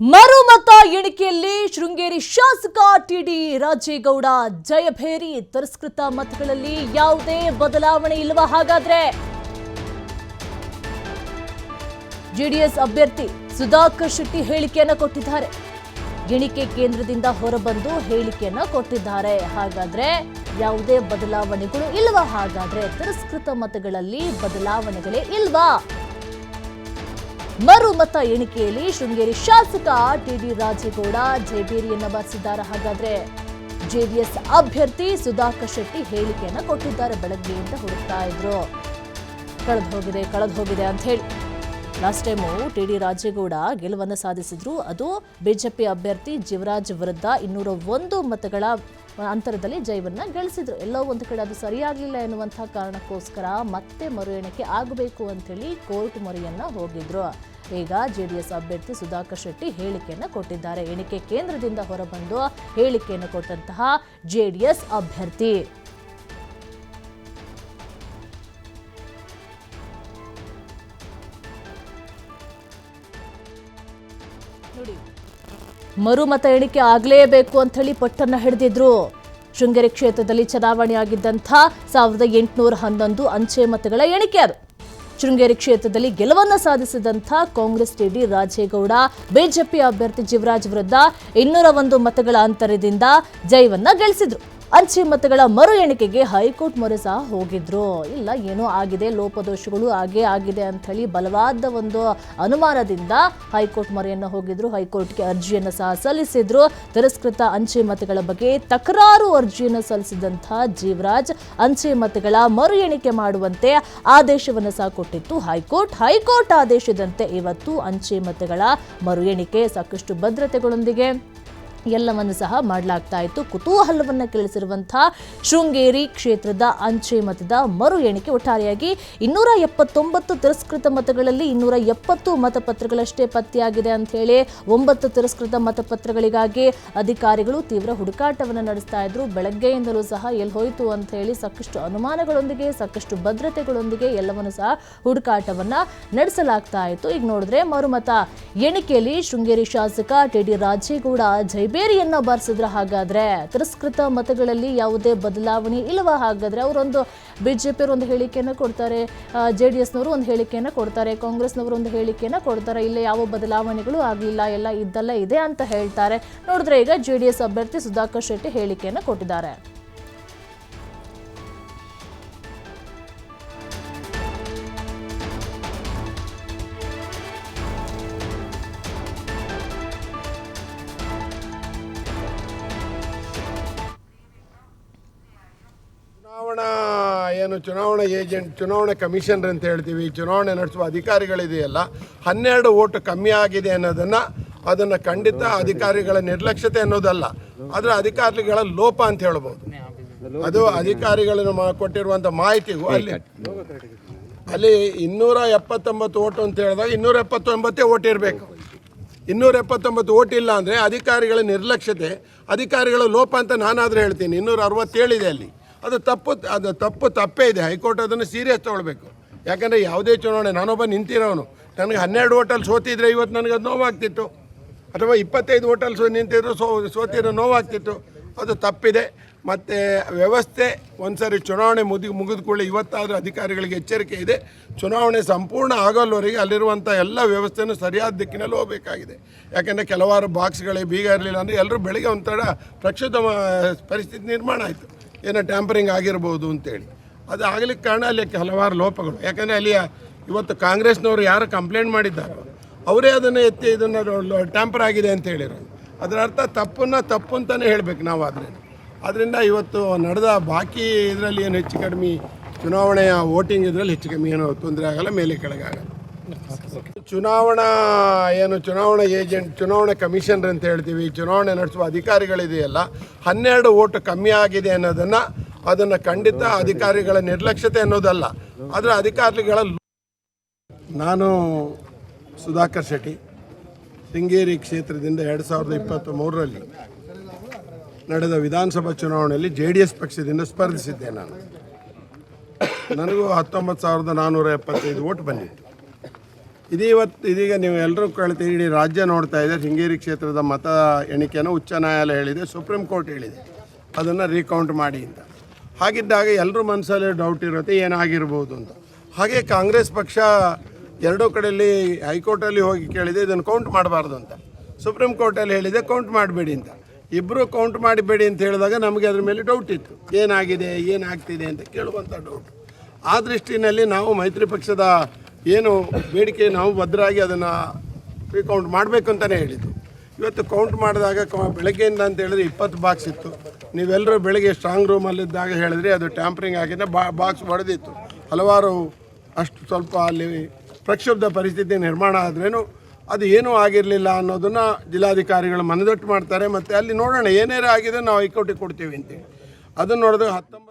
ಮರುಮತ ಎಣಿಕೆಯಲ್ಲಿ ಶೃಂಗೇರಿ ಶಾಸಕ ಟಿಡಿ ರಾಜೇಗೌಡ ಜಯಭೇರಿ. ತಿರಸ್ಕೃತ ಮತಗಳಲ್ಲಿ ಯಾವುದೇ ಬದಲಾವಣೆ ಇಲ್ಲವಾ? ಹಾಗಾದ್ರೆ ಜೆಡಿಎಸ್ ಅಭ್ಯರ್ಥಿ ಸುಧಾಕರ್ ಶೆಟ್ಟಿ ಹೇಳಿಕೆಯನ್ನು ಕೊಟ್ಟಿದ್ದಾರೆ. ಎಣಿಕೆ ಕೇಂದ್ರದಿಂದ ಹೊರಬಂದು ಹೇಳಿಕೆಯನ್ನು ಕೊಟ್ಟಿದ್ದಾರೆ. ಹಾಗಾದ್ರೆ ಯಾವುದೇ ಬದಲಾವಣೆಗಳು ಇಲ್ವಾ? ಹಾಗಾದ್ರೆ ತಿರಸ್ಕೃತ ಮತಗಳಲ್ಲಿ ಬದಲಾವಣೆಗಳೇ ಇಲ್ವಾ? ಮರುಮತ ಎಣಿಕೆಯಲ್ಲಿ ಶೃಂಗೇರಿ ಶಾಸಕ ಟಿಡಿ ರಾಜೇಗೌಡ ಜಯಭೇರಿಯನ್ನ ಬಾರಿಸಿದ್ದಾರೆ. ಹಾಗಾದ್ರೆ ಜೆಡಿಎಸ್ ಅಭ್ಯರ್ಥಿ ಸುಧಾಕರ್ ಶೆಟ್ಟಿ ಹೇಳಿಕೆಯನ್ನ ಕೊಟ್ಟಿದ್ದಾರೆ. ಬೆಳಗ್ಗೆಯಿಂದ ಹುಡುಕ್ತಾ ಇದ್ರು, ಕಳೆದು ಹೋಗಿದೆ ಅಂತ ಹೇಳಿ. ಲಾಸ್ಟ್ ಟೈಮು ಟಿಡಿ ರಾಜೇಗೌಡ ಗೆಲುವನ್ನು ಸಾಧಿಸಿದ್ರು. ಅದು ಬಿಜೆಪಿ ಅಭ್ಯರ್ಥಿ ಜೀವರಾಜ್ ವಿರುದ್ಧ 201 ಮತಗಳ ಅಂತರದಲ್ಲಿ ಜಯವನ್ನ ಗಳಿಸಿದ್ರು. ಎಲ್ಲೋ ಒಂದು ಕಡೆ ಅದು ಸರಿಯಾಗಲಿಲ್ಲ ಎನ್ನುವಂತಹ ಕಾರಣಕ್ಕೋಸ್ಕರ ಮತ್ತೆ ಮರು ಎಣಿಕೆ ಆಗಬೇಕು ಅಂತ ಹೇಳಿ ಕೋರ್ಟ್ ಮೊರೆಯನ್ನ ಹೋಗಿದ್ರು. ಈಗ ಜೆಡಿಎಸ್ ಅಭ್ಯರ್ಥಿ ಸುಧಾಕರ್ ಶೆಟ್ಟಿ ಹೇಳಿಕೆಯನ್ನು ಕೊಟ್ಟಿದ್ದಾರೆ. ಎಣಿಕೆ ಕೇಂದ್ರದಿಂದ ಹೊರಬಂದು ಹೇಳಿಕೆಯನ್ನು ಕೊಟ್ಟಂತಹ ಜೆಡಿಎಸ್ ಅಭ್ಯರ್ಥಿ ನೋಡಿ, ಮರುಮತ ಎಣಿಕೆ ಆಗಲೇಬೇಕು ಅಂತ ಹೇಳಿ ಪಟ್ಟನ್ನ ಹಿಡಿದಿದ್ರು. ಶೃಂಗೇರಿ ಕ್ಷೇತ್ರದಲ್ಲಿ ಚುನಾವಣೆ ಆಗಿದ್ದಂಥ 1811 ಅಂಚೆ ಮತಗಳ ಎಣಿಕೆ ಅದು. ಶೃಂಗೇರಿ ಕ್ಷೇತ್ರದಲ್ಲಿ ಗೆಲುವನ್ನು ಸಾಧಿಸಿದಂಥ ಕಾಂಗ್ರೆಸ್ ಟಿಡಿ ರಾಜೇಗೌಡ ಬಿಜೆಪಿ ಅಭ್ಯರ್ಥಿ ಜೀವರಾಜ್ ವಿರುದ್ಧ 201 ಮತಗಳ ಅಂತರದಿಂದ ಜಯವನ್ನ ಗಳಿಸಿದ್ರು. ಅಂಚೆ ಮತಗಳ ಮರು ಎಣಿಕೆಗೆ ಹೈಕೋರ್ಟ್ ಮೊರೆ ಸಹ ಹೋಗಿದ್ರು. ಇಲ್ಲ, ಏನೋ ಆಗಿದೆ, ಲೋಪದೋಷಗಳು ಆಗಿದೆ ಅಂತ ಹೇಳಿ ಬಲವಾದ ಒಂದು ಅನುಮಾನದಿಂದ ಹೈಕೋರ್ಟ್ ಮೊರೆಯನ್ನು ಹೋಗಿದ್ರು. ಹೈಕೋರ್ಟ್ಗೆ ಅರ್ಜಿಯನ್ನು ಸಹ ಸಲ್ಲಿಸಿದ್ರು. ತಿರಸ್ಕೃತ ಅಂಚೆ ಮತಗಳ ಬಗ್ಗೆ ತಕರಾರು ಅರ್ಜಿಯನ್ನು ಸಲ್ಲಿಸಿದಂತಹ ಜೀವರಾಜ್ ಅಂಚೆ ಮತಗಳ ಮರು ಎಣಿಕೆ ಮಾಡುವಂತೆ ಆದೇಶವನ್ನು ಸಹ ಕೊಟ್ಟಿತ್ತು ಹೈಕೋರ್ಟ್ ಆದೇಶದಂತೆ ಇವತ್ತು ಅಂಚೆ ಮತಗಳ ಮರು ಎಣಿಕೆ ಸಾಕಷ್ಟು ಭದ್ರತೆಗಳೊಂದಿಗೆ ಎಲ್ಲವನ್ನು ಸಹ ಮಾಡಲಾಗ್ತಾ ಇತ್ತು. ಕುತೂಹಲವನ್ನು ಕೆಳಿಸಿರುವಂತಹ ಶೃಂಗೇರಿ ಕ್ಷೇತ್ರದ ಅಂಚೆ ಮತದ ಮರು ಎಣಿಕೆ ಒಟ್ಟಾರೆಯಾಗಿ 279 ತಿರಸ್ಕೃತ ಮತಗಳಲ್ಲಿ 270 ಮತಪತ್ರಗಳಷ್ಟೇ ಪತ್ತೆಯಾಗಿದೆ ಅಂತ ಹೇಳಿ 9 ತಿರಸ್ಕೃತ ಮತಪತ್ರಗಳಿಗಾಗಿ ಅಧಿಕಾರಿಗಳು ತೀವ್ರ ಹುಡುಕಾಟವನ್ನು ನಡೆಸ್ತಾ ಇದ್ರು. ಬೆಳಗ್ಗೆಯಿಂದಲೂ ಸಹ ಎಲ್ಲಿ ಹೋಯಿತು ಅಂತ ಹೇಳಿ ಸಾಕಷ್ಟು ಅನುಮಾನಗಳೊಂದಿಗೆ ಸಾಕಷ್ಟು ಭದ್ರತೆಗಳೊಂದಿಗೆ ಎಲ್ಲವನ್ನು ಸಹ ಹುಡುಕಾಟವನ್ನ ನಡೆಸಲಾಗ್ತಾ ಇತ್ತು. ಈಗ ನೋಡಿದ್ರೆ ಮರುಮತ ಎಣಿಕೆಯಲ್ಲಿ ಶೃಂಗೇರಿ ಶಾಸಕ ಟಿಡಿ ರಾಜೇಗೌಡ ಬೇರಿಯನ್ನ ಬಾರಿಸಿದ್ರ. ಹಾಗಾದ್ರೆ ತಿರಸ್ಕೃತ ಮತಗಳಲ್ಲಿ ಯಾವುದೇ ಬದಲಾವಣೆ ಇಲ್ಲವಾ? ಹಾಗಾದ್ರೆ ಅವರೊಂದು ಬಿಜೆಪಿ ಒಂದು ಹೇಳಿಕೆಯನ್ನು ಕೊಡ್ತಾರೆ, ಜೆಡಿಎಸ್ನವರು ಒಂದು ಹೇಳಿಕೆಯನ್ನು ಕೊಡ್ತಾರೆ, ಕಾಂಗ್ರೆಸ್ನವರು ಒಂದು ಹೇಳಿಕೆಯನ್ನು ಕೊಡ್ತಾರೆ. ಇಲ್ಲ, ಯಾವ ಬದಲಾವಣೆಗಳು ಆಗಲಿಲ್ಲ, ಎಲ್ಲ ಇದ್ದಲ್ಲ ಇದೆ ಅಂತ ಹೇಳ್ತಾರೆ. ನೋಡಿದ್ರೆ ಈಗ ಜೆಡಿಎಸ್ ಅಭ್ಯರ್ಥಿ ಸುಧಾಕರ್ ಶೆಟ್ಟಿ ಹೇಳಿಕೆಯನ್ನು ಕೊಟ್ಟಿದ್ದಾರೆ. ಚುನಾವಣಾ ಏಜೆಂಟ್, ಚುನಾವಣಾ ಕಮಿಷನರ್ ಅಂತ ಹೇಳ್ತೀವಿ, ಚುನಾವಣೆ ನಡೆಸುವ ಅಧಿಕಾರಿಗಳಿದೆಯಲ್ಲ, 12 ಓಟು ಕಮ್ಮಿ ಆಗಿದೆ ಅದನ್ನು ಖಂಡಿತ ಅಧಿಕಾರಿಗಳ ನಿರ್ಲಕ್ಷ್ಯತೆ ಅನ್ನೋದಲ್ಲ, ಆದರೆ ಅಧಿಕಾರಿಗಳ ಲೋಪ ಅಂತ ಹೇಳ್ಬೋದು. ಅದು ಅಧಿಕಾರಿಗಳನ್ನು ಕೊಟ್ಟಿರುವಂಥ ಮಾಹಿತಿಗೂ ಅಲ್ಲಿ 279 ಓಟು ಅಂತ ಹೇಳಿದಾಗ 279 ಓಟ್ ಇರಬೇಕು. 279 ಓಟ್ ಇಲ್ಲ ಅಂದರೆ ಅಧಿಕಾರಿಗಳ ನಿರ್ಲಕ್ಷ್ಯತೆ, ಅಧಿಕಾರಿಗಳ ಲೋಪ ಅಂತ ನಾನಾದರೂ ಹೇಳ್ತೀನಿ. 267 ಇದೆ ಅಲ್ಲಿ. ಅದು ತಪ್ಪೇ ಇದೆ. ಹೈಕೋರ್ಟ್ ಅದನ್ನು ಸೀರಿಯಸ್ ತೊಗೊಳ್ಬೇಕು. ಯಾಕಂದರೆ ಯಾವುದೇ ಚುನಾವಣೆ, ನಾನೊಬ್ಬ ನಿಂತಿರೋನು, ನನಗೆ 12 ಓಟಲ್ಲಿ ಸೋತಿದ್ರೆ ಇವತ್ತು ನನಗೆ ಅದು ನೋವಾಗ್ತಿತ್ತು, ಅಥವಾ 25 ಓಟಲ್ಲಿ ನಿಂತಿದ್ರು ಸೋತಿರೋ ನೋವಾಗ್ತಿತ್ತು. ಅದು ತಪ್ಪಿದೆ. ಮತ್ತು ವ್ಯವಸ್ಥೆ ಒಂದು ಸಾರಿ ಚುನಾವಣೆ ಮುಗಿದುಕೊಳ್ಳಿ ಇವತ್ತಾದರೂ ಅಧಿಕಾರಿಗಳಿಗೆ ಎಚ್ಚರಿಕೆ ಇದೆ. ಚುನಾವಣೆ ಸಂಪೂರ್ಣ ಆಗೋಲ್ಲವರೆಗೆ ಅಲ್ಲಿರುವಂಥ ಎಲ್ಲ ವ್ಯವಸ್ಥೆನೂ ಸರಿಯಾದ ದಿಕ್ಕಿನಲ್ಲಿ ಹೋಗಬೇಕಾಗಿದೆ. ಯಾಕೆಂದರೆ ಕೆಲವಾರು ಬಾಕ್ಸ್ಗಳೇ ಬೀಗ ಇರಲಿಲ್ಲ ಅಂದರೆ ಎಲ್ಲರೂ ಬೆಳಗ್ಗೆ ಒಂಥರ ಪ್ರಕ್ಷುಬ್ಧ ಪರಿಸ್ಥಿತಿ ನಿರ್ಮಾಣ ಆಯಿತು, ಏನೋ ಟ್ಯಾಂಪರಿಂಗ್ ಆಗಿರ್ಬೋದು ಅಂತೇಳಿ. ಅದು ಆಗಲಿಕ್ಕೆ ಕಾರಣ ಅಲ್ಲಿ ಹಲವಾರು ಲೋಪಗಳು. ಯಾಕಂದರೆ ಅಲ್ಲಿ ಇವತ್ತು ಕಾಂಗ್ರೆಸ್ನವರು ಯಾರು ಕಂಪ್ಲೇಂಟ್ ಮಾಡಿದ್ದಾರೋ ಅವರೇ ಅದನ್ನು ಎತ್ತಿ ಇದನ್ನು ಟ್ಯಾಂಪರ್ ಆಗಿದೆ ಅಂತ ಹೇಳಿರೋದು. ಅದರ ಅರ್ಥ ತಪ್ಪು ಅಂತಲೇ ಹೇಳಬೇಕು ನಾವು. ಆದ್ದರಿಂದ ಇವತ್ತು ನಡೆದ ಬಾಕಿ ಇದರಲ್ಲಿ ಏನು ಹೆಚ್ಚು ಕಡಿಮೆ ಚುನಾವಣೆಯ ವೋಟಿಂಗ್ ಇದರಲ್ಲಿ ಹೆಚ್ಚು ಕಮ್ಮಿ ಏನೋ ತೊಂದರೆ ಆಗಲ್ಲ, ಮೇಲೆ ಕೆಳಗೆ ಆಗಲ್ಲ. ಚುನಾವಣಾ ಏಜೆಂಟ್, ಚುನಾವಣಾ ಕಮಿಷನರ್ ಅಂತ ಹೇಳ್ತೀವಿ, ಚುನಾವಣೆ ನಡೆಸುವ ಅಧಿಕಾರಿಗಳಿದೆಯಲ್ಲ, 12 ಓಟು ಕಮ್ಮಿ ಆಗಿದೆ ಅದನ್ನು ಖಂಡಿತ ಅಧಿಕಾರಿಗಳ ನಿರ್ಲಕ್ಷ್ಯತೆ ಅನ್ನೋದಲ್ಲ, ಆದರೆ ಅಧಿಕಾರಿಗಳ. ನಾನು ಸುಧಾಕರ್ ಶೆಟ್ಟಿ, ಶೃಂಗೇರಿ ಕ್ಷೇತ್ರದಿಂದ 2023ರಲ್ಲಿ ನಡೆದ ವಿಧಾನಸಭಾ ಚುನಾವಣೆಯಲ್ಲಿ JDS ಪಕ್ಷದಿಂದ ಸ್ಪರ್ಧಿಸಿದ್ದೆ. ನನಗೂ 19,475 ಓಟ್ ಬಂದಿತ್ತು. ಇದೀಗ ನೀವು ಎಲ್ಲರೂ ಕೇಳ್ತೀರಿ, ಇಡೀ ರಾಜ್ಯ ನೋಡ್ತಾ ಇದೆ. ಶೃಂಗೇರಿ ಕ್ಷೇತ್ರದ ಮತ ಎಣಿಕೆಯನ್ನು ಉಚ್ಚ ನ್ಯಾಯಾಲಯ ಹೇಳಿದೆ, ಸುಪ್ರೀಂ ಕೋರ್ಟ್ ಹೇಳಿದೆ ಅದನ್ನು ರೀಕೌಂಟ್ ಮಾಡಿ ಅಂತ. ಹಾಗಿದ್ದಾಗ ಎಲ್ಲರೂ ಮನಸ್ಸಲ್ಲಿ ಡೌಟ್ ಇರುತ್ತೆ ಏನಾಗಿರ್ಬೋದು ಅಂತ. ಹಾಗೆ ಕಾಂಗ್ರೆಸ್ ಪಕ್ಷ ಎರಡೂ ಕಡೆಯಲ್ಲಿ ಹೈಕೋರ್ಟಲ್ಲಿ ಹೋಗಿ ಕೇಳಿದೆ ಇದನ್ನು ಕೌಂಟ್ ಮಾಡಬಾರ್ದು ಅಂತ. ಸುಪ್ರೀಂ ಕೋರ್ಟಲ್ಲಿ ಹೇಳಿದೆ ಕೌಂಟ್ ಮಾಡಬೇಡಿ ಅಂತ. ಇಬ್ಬರು ಕೌಂಟ್ ಮಾಡಬೇಡಿ ಅಂತ ಹೇಳಿದಾಗ ನಮಗೆ ಅದ್ರ ಮೇಲೆ ಡೌಟ್ ಇತ್ತು, ಏನಾಗಿದೆ ಏನಾಗ್ತಿದೆ ಅಂತ ಕೇಳುವಂಥ ಡೌಟ್. ಆ ದೃಷ್ಟಿನಲ್ಲಿ ನಾವು ಮೈತ್ರಿ ಪಕ್ಷದ ಏನು ಬೇಡಿಕೆ ನಾವು ಭದ್ರಾಗಿ ಅದನ್ನು ರೀಕೌಂಟ್ ಮಾಡಬೇಕು ಅಂತಲೇ ಹೇಳಿದ್ದು. ಇವತ್ತು ಕೌಂಟ್ ಮಾಡಿದಾಗ ಬೆಳಗ್ಗೆಯಿಂದ ಅಂತ ಹೇಳಿದ್ರೆ 20 ಬಾಕ್ಸ್ ಇತ್ತು. ನೀವೆಲ್ಲರೂ ಬೆಳಗ್ಗೆ ಸ್ಟ್ರಾಂಗ್ ರೂಮಲ್ಲಿದ್ದಾಗ ಹೇಳಿದ್ರೆ ಅದು ಟ್ಯಾಂಪರಿಂಗ್ ಆಗಿದೆ, ಬಾಕ್ಸ್ ಹೊಡೆದಿತ್ತು. ಹಲವಾರು ಅಷ್ಟು ಸ್ವಲ್ಪ ಅಲ್ಲಿ ಪ್ರಕ್ಷುಬ್ಧ ಪರಿಸ್ಥಿತಿ ನಿರ್ಮಾಣ ಆದ್ರೇನು ಅದು ಏನೂ ಆಗಿರಲಿಲ್ಲ ಅನ್ನೋದನ್ನು ಜಿಲ್ಲಾಧಿಕಾರಿಗಳು ಮನದಟ್ಟು ಮಾಡ್ತಾರೆ. ಮತ್ತು ಅಲ್ಲಿ ನೋಡೋಣ ಏನೇನು ಆಗಿದೆ ನಾವು ಹೈಕೋರ್ಟಿಗೆ ಕೊಡ್ತೀವಿ ಅಂತೇಳಿ. ಅದನ್ನು ನೋಡಿದ್ರೆ 19